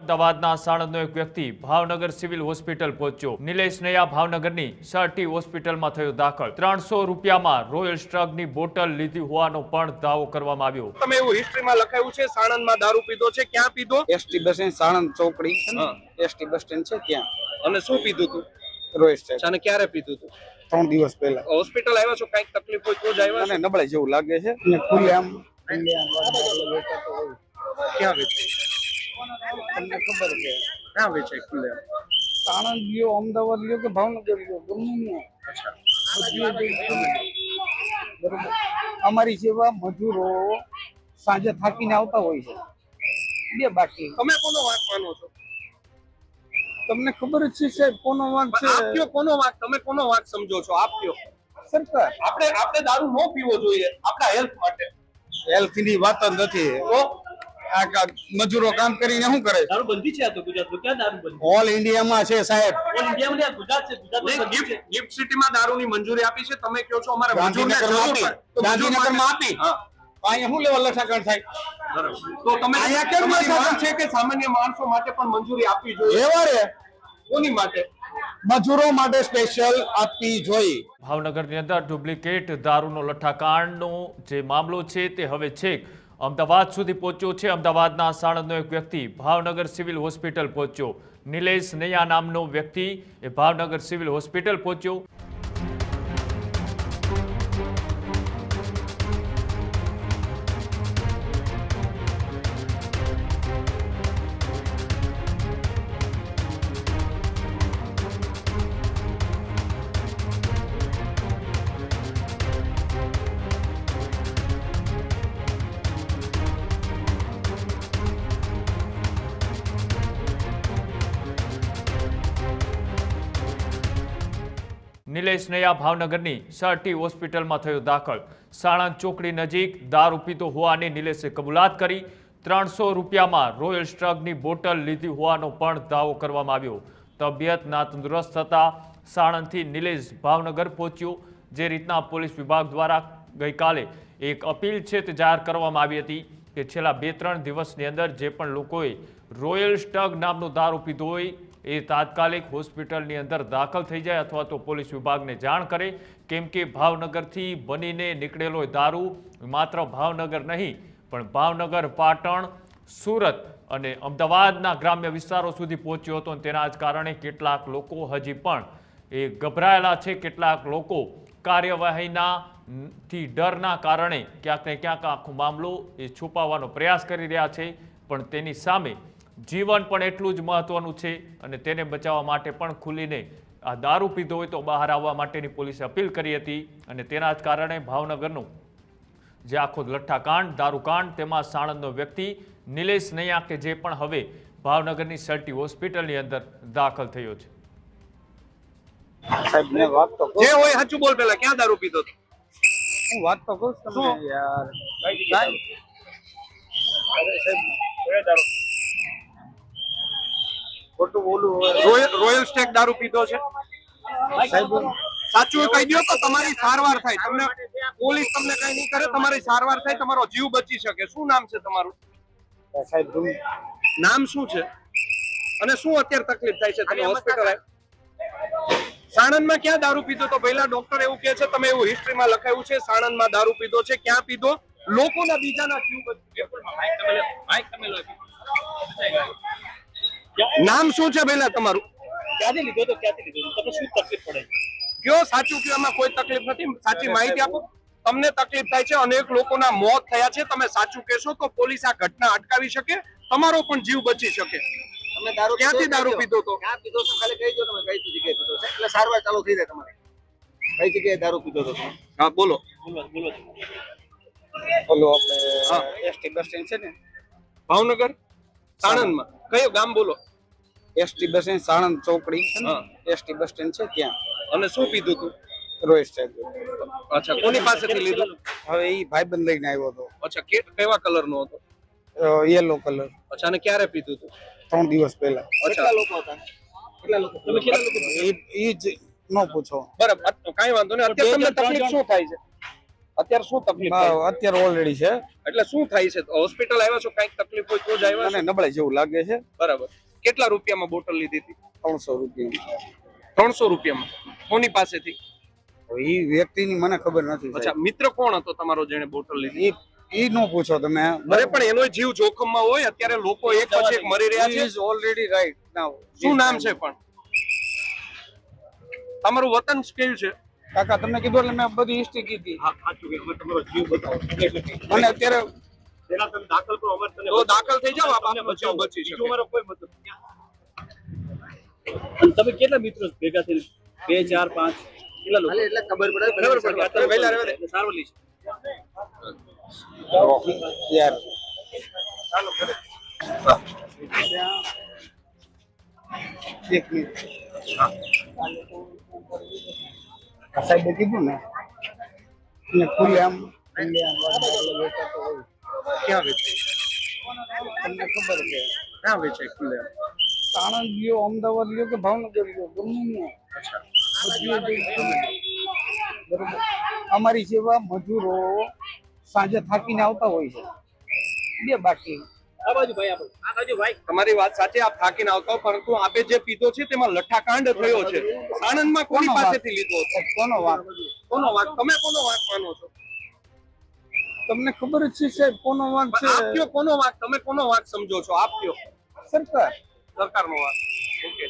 અમદાવાદના સાણંદનો એક વ્યક્તિ ભાવનગર સિવિલ હોસ્પિટલ પહોંચ્યો। નિલેશ નૈયા ભાવનગરની સર્ટી હોસ્પિટલમાં થયો દાખલ। 300 રૂપિયામાં રોયલ સ્ટ્રગની બોટલ લીધી હોવાનો પણ દાવો કરવામાં આવ્યો। તમે એવું હિસ્ટ્રીમાં લખાયું છે સાણંદમાં દારૂ પીધો છે, ક્યાં પીધો? એસટી બસ સ્ટેન્ડ સાણંદ ચોકડી છે ને, એસટી બસ સ્ટેન્ડ છે ત્યાં। અને શું પીધું તું? રોયલ સ્ટ્રગ। અને ક્યારે પીધું તું? 3 દિવસ પહેલા। હોસ્પિટલ આવ્યા છો, કઈક તકલીફ હોય તો જ આવ્યા અને નબળાઈ જેવું લાગે છે અને ખુલ્લે આમ ક્યાં વેચાય? તમને ખબર છે ક્યાં વેચાય ખુલ્લે? સાણંદ ગયો, અમદાવાદ ગયો કે ભાવનગર ગયો, ગમે બરોબર। અમારી જેવા મજૂરો સાંજે થાકીને આવતા હોય છે બે બાકી। તમે કોનો વાંક માનો છો? તમને ખબર જ છે સાહેબ કોનો વાંક છે? આપ કયો કોનો વાંક? તમે કોનો વાંક સમજો છો? આપ કયો। સરકાર। આપણે દારૂ ન પીવો જોઈએ આપણા હેલ્થ માટે। હેલ્થ ની વાત જ નથી। તો આ મજૂરો કામ કરીને શું કરે? દારૂ બંધી છે આ તો ગુજરાતમાં, ક્યાં દારૂ બંધી? ઓલ ઇન્ડિયામાં છે સાહેબ। ઓલ ઇન્ડિયામાં નહીં, આ ગુજરાત છે, ગુજરાતમાં બંધી છે। ગિફ્ટ સિટીમાં દારૂની મંજૂરી આપી છે, તમે કહો છો અમારે મજૂરને ગાંધીનગરમાં જરૂર આપી, પડે. તો ગાંધીનગરમાં આપી। હા, અહીંયા શું લેવા લઠાકણ થાય? તો તમે અહીંયા કેમ તમારી નથી? વાત છે કે સામાન્ય માણસો માટે પણ મંજૂરી આપવી જોઈએ। એવા રે કોની માટે? મજૂરો માટે સ્પેશિયલ આપવી જોઈએ। ભાવનગરની અંદર ડુપ્લિકેટ દારૂનો લઠ્ઠાકાંડનો જે મામલો છે તે હવે છેક અમદાવાદ સુધી પહોંચ્યો છે। અમદાવાદના સાણંદનો એક વ્યક્તિ ભાવનગર સિવિલ હોસ્પિટલ પહોંચ્યો। નિલેશ નૈયા નામનો વ્યક્તિ એ ભાવનગર સિવિલ હોસ્પિટલ પહોંચ્યો। નિલેશ નૈયા ભાવનગરની સર્ટી હોસ્પિટલમાં થયો દાખલ। સાણંદ ચોકડી નજીક દારૂ પીતો હોવાની નિલેશે કબૂલાત કરી। 300 રૂપિયામાં રોયલ સ્ટ્રગની બોટલ લીધી હોવાનો પણ દાવો કરવામાં આવ્યો। તબિયત નાતંદુરસ્ત થતા સાણંદથી નિલેશ ભાવનગર પહોંચ્યો। જે રીતના પોલીસ વિભાગ દ્વારા ગઈકાલે એક અપીલ છે તે જાહેર કરવામાં આવી હતી કે છેલ્લા 2-3 દિવસની અંદર જે પણ લોકોએ રોયલ સ્ટ્રગ નામનો દારૂ પીધો હોય એ તાત્કાલિક હોસ્પિટલની અંદર દાખલ થઈ જાય અથવા તો પોલીસ વિભાગને જાણ કરે। કેમ કે ભાવનગરથી બનીને નીકળેલો દારૂ માત્ર ભાવનગર નહીં પણ ભાવનગર, પાટણ, સુરત અને અમદાવાદના ગ્રામ્ય વિસ્તારો સુધી પહોંચ્યો હતો। તેના જ કારણે કેટલાક લોકો હજી પણ એ ગભરાયેલા છે। કેટલાક લોકો કાર્યવાહીના ડરના કારણે ક્યાંક ને ક્યાંક આખો મામલો એ છુપાવવાનો પ્રયાસ કરી રહ્યા છે। પણ તેની સામે જીવન પણ એટલું જ મહત્વનું છે અને તેને બચાવવા માટે પણ ખુલીને આ દારૂ પીધો હોય તો બહાર આવવા માટેની પોલીસે અપીલ કરી હતી। અને તેના જ કારણે ભાવનગરનું જે આખો લઠ્ઠાકાંડ, દારૂકાંડ, તેમાં સાણંદનો વ્યક્તિ નિલેશ નૈયા કે જે પણ હવે ભાવનગરની સર્ટી હોસ્પિટલની અંદર દાખલ થયો છે। સાહેબ મેં વાત તો જે હોય સાચું બોલ, પેલા ક્યાં દારૂ પીધો હતો? હું વાત તો કહું તમને યાર। સાહેબ ખોટું બોલું રોયલ સ્ટેક દારૂ પીધો છે? સાહેબ સાચું કહી દો તો તમારી સારવાર થાય। તમને પોલીસ તમને કઈ નહીં કરે, તમારી સારવાર થાય, તમારો જીવ બચી શકે। શું નામ છે તમારું? સાહેબ નામ શું છે અને શું અત્યારે તકલીફ થાય છે? તમે હોસ્પિટલ સાણંદમાં ક્યાં દારૂ પીધો તો? પહેલા ડોક્ટર એવું કહે છે, તમે એવું હિસ્ટ્રીમાં લખાયું છે સાણંદમાં દારૂ પીધો છે, ક્યાં પીધો? લોકોના બીજાના જીવ નામ શું છે પહેલા તમારું? ક્યાંથી લીધો તો, ક્યાંથી લીધો તો? તમને શું તકલીફ પડે? કયો સાચું કયો, એમાં કોઈ તકલીફ નથી, સાચી માહિતી આપો। તમને તકલીફ થાય છે, અનેક લોકોના મોત થયા છે, તમે સાચું કહેશો તો પોલીસ આ ઘટના અટકાવી શકે, તમારો પણ જીવ બચી શકે। તમે દારૂ ક્યાંથી દારૂ પીધો તો? ક્યાં પીધો તો ખાલી કહી દો તમે કઈ જગ્યાએ પીધો છે એટલે સારવાર ચાલુ થઈ જાય તમારી। કઈ જગ્યાએ દારૂ પીધો તો તમે? હા બોલો બોલો બોલો। બોલો આપણે એસટી બસ સ્ટેન્ડ છે ને, ભાવનગર સાણંદમાં કયું ગામ બોલો? એસટી બસ સ્ટેન્ડ સાણંદ ચોકડી છે ને, એસટી બસ સ્ટેન્ડ છે ત્યાં। અને શું પીધું તું? રોયલ સ્ટ્રગ। અચ્છા, કોની પાસેથી લીધું? હવે એ ભાઈબંધ લઈને આવ્યો હતો। અચ્છા, કેવા કલર નો હતો? Yellow colour. અચ્છા, અને ક્યારે પીધું તું? 3 દિવસ પહેલા। કેટલા લોકો હતા? કેટલા લોકો? તમે કેટલા લોકો? એ જ ન પૂછો। બરાબર, કઈ વાંધો નહીં। અત્યારે તમને તકલીફ શું થાય છે? અત્યારે શું તકલીફ થાય અત્યારે ઓલરેડી છે એટલે શું થાય છે હોસ્પિટલ આવ્યા છો કઈક તકલીફ હોય તો જ આવ્યા અને છો નબળાઈ જેવું લાગે છે. બરાબર કેટલા રૂપિયામાં બોટલ લીધી હતી 300 રૂપિયા. 300 રૂપિયામાં કોની પાસેથી એ વ્યક્તિની મને ખબર નથી. અચ્છા મિત્ર કોણ હતો તમારો જેને બોટલ લીધી ઈ નો પૂછો તમે. અરે પણ એનો જીવ જોખમમાં હોય અત્યારે લોકો એક પછી એક મરી રહ્યા છે. Is already right now. શું નામ છે પણ તમારું વતન કયું છે કાકા તમને કીધું એટલે મેં બધી હિસ્ટ્રી કીધી. હા સાચું કે તમારો જીવ બતાવો મને અત્યારે પેલા તમે દાખલ કરો અમારે તને તો દાખલ થઈ જાવ આપનો જીવ બચી શકે બીજો અમારો કોઈ મતલબ નથી. તમે કેટલા મિત્રો ભેગા થઈને 2 4 5 કેટલા લોકો એટલે ખબર પડે અત્યારે વહેલા રહેવા દે સારવલી છે યાર ચાલો કરે એક મિનિટ. આ સાહેબે કીધું ને એટલે ખુલ્લે આમ વેચાતો હોય. ક્યાં વેચે તમને ખબર છે ક્યાં વેચાય ખુલ્લે આણંદ લ્યો, અમદાવાદ લ્યો કે ભાવનગર લ્યો, ગમે બરોબર. અમારી જેવા મજૂરો સાંજે થાકીને આવતા હોય છે બે બાકી. આ બાજુ ભાઈ આપણે આ બાજુ ભાઈ તમારી વાત સાચી આપ થાકીને આવતા હો, પરંતુ આપે જે પીધો છે તેમાં લઠ્ઠાકાંડ થયો છે આણંદમાં કોની પાસેથી લીધો હતો કોનો વાંક? કોનો વાંક તમે કોનો વાંક માનો છો તમને ખબર જ છે સાહેબ કોનો વાંક છે? આપ કયો કોનો વાંક તમે કોનો વાંક સમજો છો આપ કયો સરકાર. સરકારનો વાંક ઓકે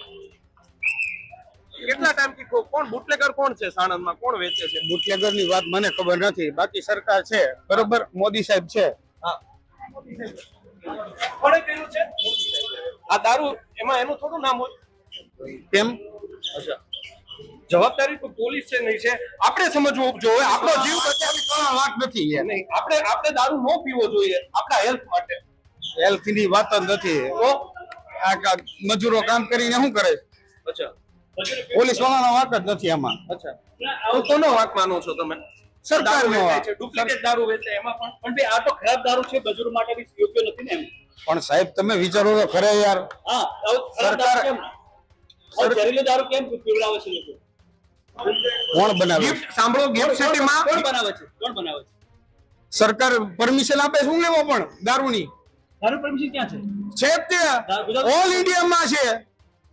કેટલા ટાઈમથી કોણ બુટલેગર કોણ છે સાણંદમાં કોણ વેચે છે બુટલેગર ની વાત મને ખબર નથી, બાકી સરકાર છે બરોબર, મોદી સાહેબ છે. હા કોણે કર્યું છે આ દારૂ એમાં એનું થોડું નામ હોય કેમ? અચ્છા જવાબદારી તો પોલીસ છે નહીં છે આપણે સમજવું જોઈએ આપણો જીવ બચાવી કોનો વાંક નથી યાર. નહીં આપણે દારૂ ન પીવો જોઈએ આપણા હેલ્થ માટે હેલ્થ ની વાત જ નથી. તો આ મજૂરો કામ કરીને શું કરે? અચ્છા પોલીસ વાળાનો વાંક જ નથી આમાં. અચ્છા તો કોનો વાંક માનો છો તમે સરકારનો દારૂ વેચાય વાંક. છે ડુપ્લિકેટ દારૂ વેચે એમાં પણ પણ ભાઈ આ તો ખરાબ દારૂ છે મજૂર માટે બી યોગ્ય નથી ને એમ પણ સાહેબ તમે વિચારો તો ખરે યાર. હા આવું ખરાબ દારૂ કેમ આ ઝેરીલો દારૂ કેમ પીવડાવે છે લોકો કોણ બનાવે? ગિફ્ટ સાંભળો ગિફ્ટ સિટીમાં કોણ બનાવે છે સરકાર પરમિશન આપે શું લેવો પણ દારૂની દારૂ પરમિશન ક્યાં છે છે જ તે ઓલ ઇન્ડિયામાં છે.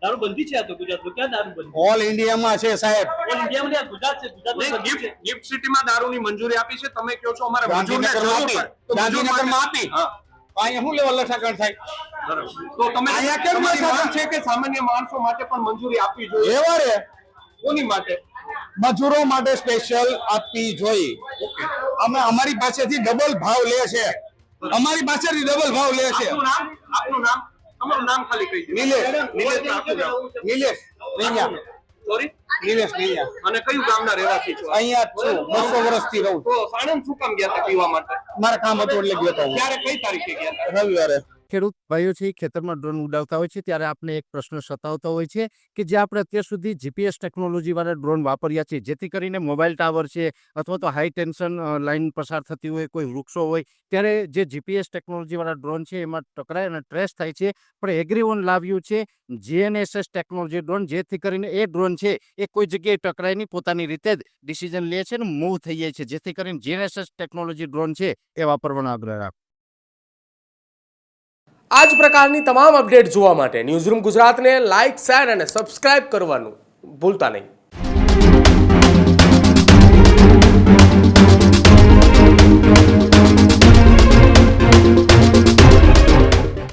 દારૂ બંધી છે આ તો ગુજરાતમાં ક્યાં દારૂ બંધી ઓલ ઇન્ડિયામાં છે સાહેબ. ઓલ ઇન્ડિયામાં આ ગુજરાત છે ગુજરાતમાં બંધી છે ગિફ્ટ સિટીમાં દારૂની મંજૂરી આપી છે તમે કહો છો અમારે મજૂરને ગાંધીનગરમાં જરૂર આપી. પડે. તો મજૂર ગાંધીનગરમાં માટે- આપી. હા. અહીંયા શું લેવા લઠાકણ થાય? બરાબર. તો તમે અહીંયા કેમ તમારી નથી માંગ છે કે સામાન્ય માણસો માટે પણ મંજૂરી આપવી જોઈએ એવા રે કોની માટે મજૂરો માટે સ્પેશિયલ આપવી જોઈએ. અમે અમારી પાસેથી ડબલ ભાવ લે છે. અમારી પાસેથી ડબલ ભાવ લે છે. આપનું નામ તમારું નામ ખાલી કહી દો નિલેશ. નિલેશ આપનું નામ. નિલેશ નૈયા. સોરી નિલેશ નૈયા. અને કયું ગામના રહેવાસી છો અહીંયા જ છું, 200 વર્ષથી રહું છું. તો સાણંદ શું કામ ગયા હતા પીવા માટે મારા કામ હતું એટલે ગયો હતો હું. ક્યારે કઈ તારીખે ગયા હતા રવિવારે. ખેડૂત ભાઈઓ છે ખેતરમાં ડ્રોન ઉડાવતા હોય છે ત્યારે આપણે એક પ્રશ્ન સતાવતો હોય છે કે જે આપણે અત્યાર સુધી જીપીએસ ટેકનોલોજીવાળા ડ્રોન વાપર્યા છે જેથી કરીને મોબાઈલ ટાવર છે અથવા તો હાઈ ટેન્શન લાઇન પસાર થતી હોય કોઈ વૃક્ષો હોય ત્યારે જે જીપીએસ ટેકનોલોજીવાળા ડ્રોન છે એમાં ટકરાય અને ટ્રેસ થાય છે પણ એગ્રીવન લાવ્યું છે જીએનએસએસ ટેકનોલોજી ડ્રોન જેથી કરીને એ ડ્રોન છે એ કોઈ જગ્યાએ ટકરાય નહીં પોતાની રીતે જ ડિસિઝન લે છે અને મૂવ થઈ જાય છે જેથી કરીને જીએનએસએસ ટેકનોલોજી ડ્રોન છે એ વાપરવાનો આગ્રહ રાખો. આ જ પ્રકારની તમામ અપડેટ જોવા માટે ન્યૂઝરૂમ ગુજરાતને લાઇક શેર અને સબસ્ક્રાઇબ કરવાનું ભૂલતા નહીં.